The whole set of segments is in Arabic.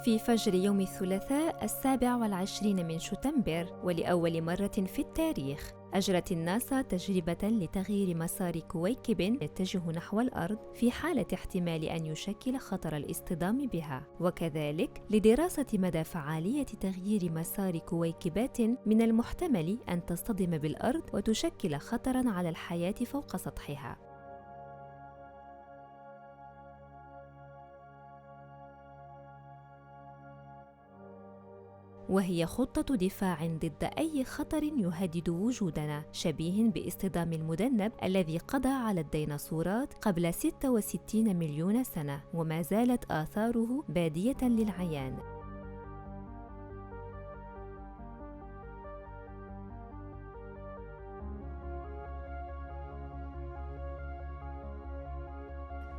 في فجر يوم الثلاثاء 27 من شتنبر، ولأول مرة في التاريخ أجرت الناسا تجربة لتغيير مسار كويكب يتجه نحو الأرض في حالة احتمال أن يشكل خطر الاصطدام بها، وكذلك لدراسة مدى فعالية تغيير مسار كويكبات من المحتمل أن تصطدم بالأرض وتشكل خطراً على الحياة فوق سطحها. وهي خطة دفاع ضد أي خطر يهدد وجودنا، شبيه باصطدام المذنب الذي قضى على الديناصورات قبل 66 مليون سنة، وما زالت آثاره بادية للعيان.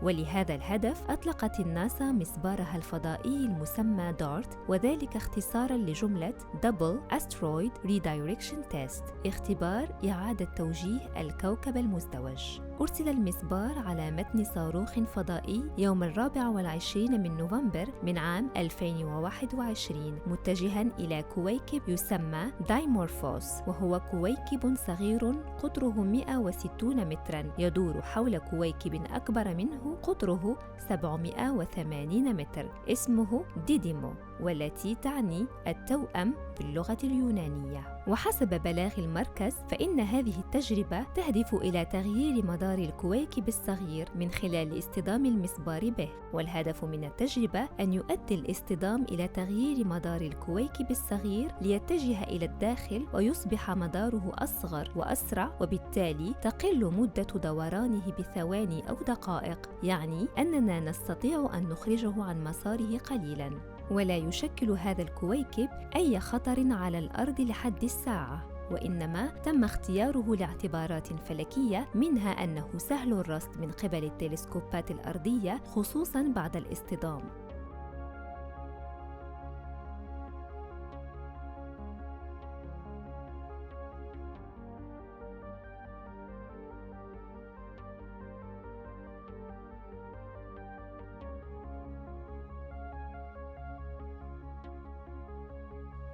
ولهذا الهدف أطلقت الناسا مسبارها الفضائي المسمى دارت، وذلك اختصاراً لجملة Double Asteroid Redirection Test، اختبار إعادة توجيه الكوكب المزدوج. أرسل المسبار على متن صاروخ فضائي يوم 24 من نوفمبر من عام 2021 متجهاً إلى كويكب يسمى دايمورفوس، وهو كويكب صغير قطره 160 متراً يدور حول كويكب أكبر منه قطره 780 متر اسمه ديديمو، والتي تعني التوأم باللغة اليونانية. وحسب بلاغ المركز فإن هذه التجربة تهدف إلى تغيير مدار الكويكب الصغير من خلال اصطدام المسبار به، والهدف من التجربة أن يؤدي الاصطدام إلى تغيير مدار الكويكب الصغير ليتجه إلى الداخل ويصبح مداره أصغر وأسرع، وبالتالي تقل مدة دورانه بثواني أو دقائق، يعني أننا نستطيع أن نخرجه عن مساره قليلاً. ولا يشكل هذا الكويكب أي خطر على الأرض لحد الساعة، وإنما تم اختياره لاعتبارات فلكية، منها أنه سهل الرصد من قبل التلسكوبات الأرضية خصوصاً بعد الاصطدام.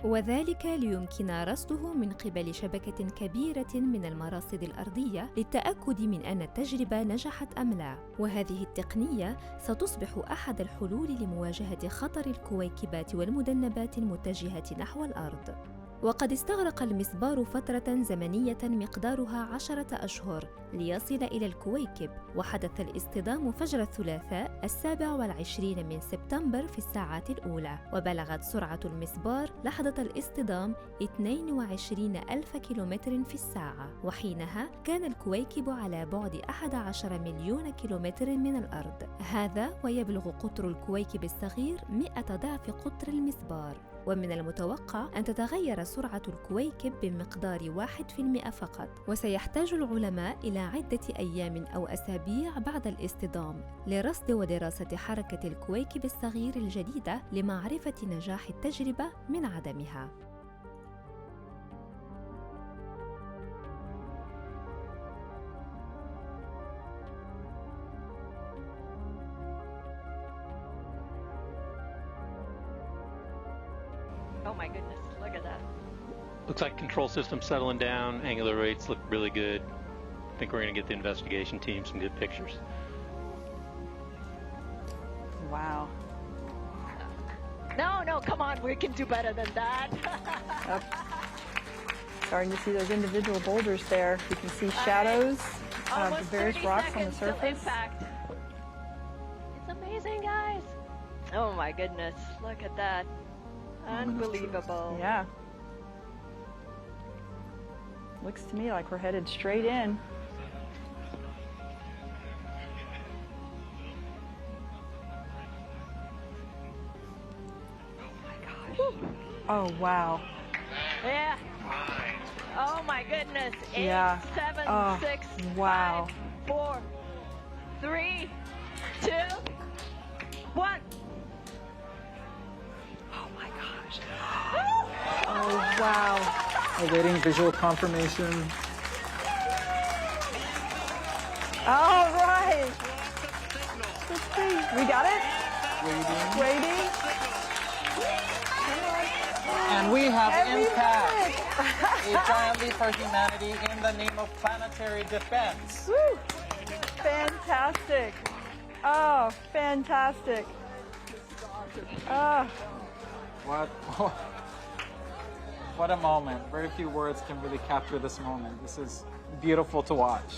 وذلك ليمكن رصده من قبل شبكة كبيرة من المراصد الأرضية للتأكد من أن التجربة نجحت أم لا، وهذه التقنية ستصبح أحد الحلول لمواجهة خطر الكويكبات والمذنبات المتجهة نحو الأرض. وقد استغرق المسبار فترة زمنية مقدارها 10 أشهر ليصل إلى الكويكب، وحدث الاصطدام فجر الثلاثاء 27 من سبتمبر في الساعات الأولى، وبلغت سرعة المسبار لحظة الاصطدام 22,000 كيلومتر في الساعة، وحينها كان الكويكب على بعد 11 مليون كيلومتر من الأرض، هذا ويبلغ قطر الكويكب الصغير 100 ضعف قطر المسبار. ومن المتوقع أن تتغير سرعة الكويكب بمقدار 1% فقط، وسيحتاج العلماء إلى عدة أيام أو أسابيع بعد الاصطدام لرصد ودراسة حركة الكويكب الصغير الجديدة لمعرفة نجاح التجربة من عدمها. Oh my goodness, look at that. Looks like control system settling down, angular rates look really good. I think we're going to get the investigation team some good pictures. Wow. No, come on, we can do better than that. Yep. Starting to see those individual boulders there. You can see shadows of the various rocks on the surface. Impact. It's amazing, guys. Oh my goodness, look at that. Unbelievable. Yeah. Looks to me like we're headed straight in. Oh my gosh. Oh wow. Yeah. Oh my goodness. 8, Yeah. 7, Oh, 6, wow. 5, 4, 3, 2, 1. Oh wow. Awaiting visual confirmation. All right. Let's see. We got it? Waiting. And we have Every Impact, a giant leap for humanity in the name of planetary defense. Woo! Fantastic. Oh, fantastic. Oh. What a moment. Very few words can really capture this moment. This is beautiful to watch.